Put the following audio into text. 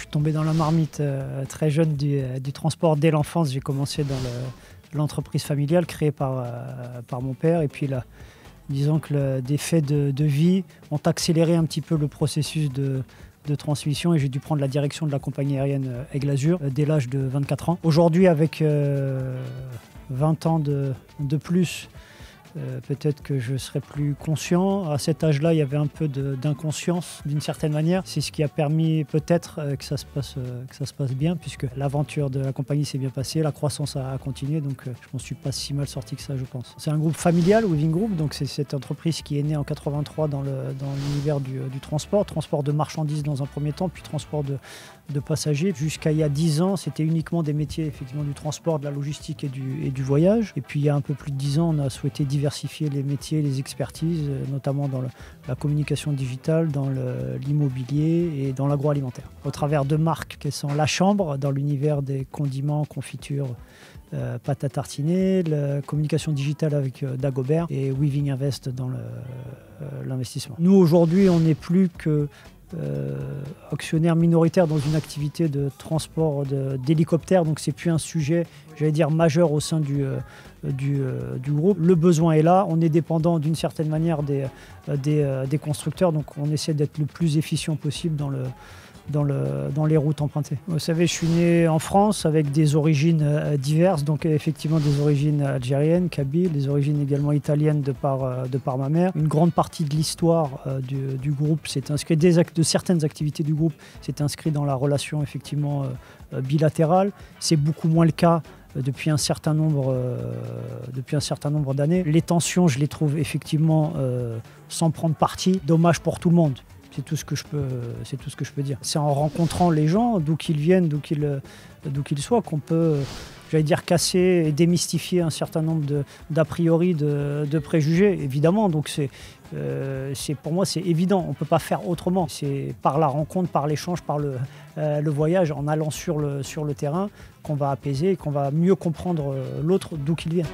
suis tombé dans la marmite très jeune du transport dès l'enfance. J'ai commencé dans l'entreprise familiale créée par mon père. Et puis là, disons que des faits de vie ont accéléré un petit peu le processus de transmission et j'ai dû prendre la direction de la compagnie aérienne Aigle Azur dès l'âge de 24 ans. Aujourd'hui, avec 20 ans de plus, peut-être que je serais plus conscient. À cet âge-là, il y avait un peu d'inconscience d'une certaine manière. C'est ce qui a permis peut-être que ça se passe bien, puisque l'aventure de la compagnie s'est bien passée, la croissance a continué, donc je m'en suis pas si mal sorti que ça, je pense. C'est un groupe familial, Weaving Group, donc c'est cette entreprise qui est née en 83 dans l'univers du transport de marchandises dans un premier temps, puis transport de passagers. Jusqu'à il y a 10 ans, c'était uniquement des métiers effectivement du transport, de la logistique et du voyage. Et puis il y a un peu plus de 10 ans, on a souhaité diversifier les métiers, les expertises, notamment dans la communication digitale, dans l'immobilier et dans l'agroalimentaire. Au travers de marques qui sont La Chambre, dans l'univers des condiments, confitures, pâte à tartiner, la communication digitale avec Dagobert et Weaving Invest dans l'investissement. Nous, aujourd'hui, on n'est plus que actionnaire minoritaire dans une activité de transport d'hélicoptères, donc c'est plus un sujet, j'allais dire, majeur au sein du groupe. Le besoin est là, on est dépendant d'une certaine manière des constructeurs, donc on essaie d'être le plus efficient possible dans les routes empruntées. Vous savez, je suis né en France avec des origines diverses, donc effectivement des origines algériennes, kabyles, des origines également italiennes de par ma mère. Une grande partie de l'histoire du groupe s'est inscrite, de certaines activités du groupe s'est inscrit dans la relation effectivement bilatérale. C'est beaucoup moins le cas depuis un certain nombre d'années. Les tensions, je les trouve effectivement sans prendre parti, dommage pour tout le monde. C'est tout ce que je peux dire. C'est en rencontrant les gens, d'où qu'ils viennent, d'où qu'ils soient, qu'on peut, j'allais dire, casser et démystifier un certain nombre d'a priori, de préjugés, évidemment. Donc pour moi, c'est évident. On ne peut pas faire autrement. C'est par la rencontre, par l'échange, par le voyage, en allant sur le terrain, qu'on va apaiser et qu'on va mieux comprendre l'autre d'où qu'il vient.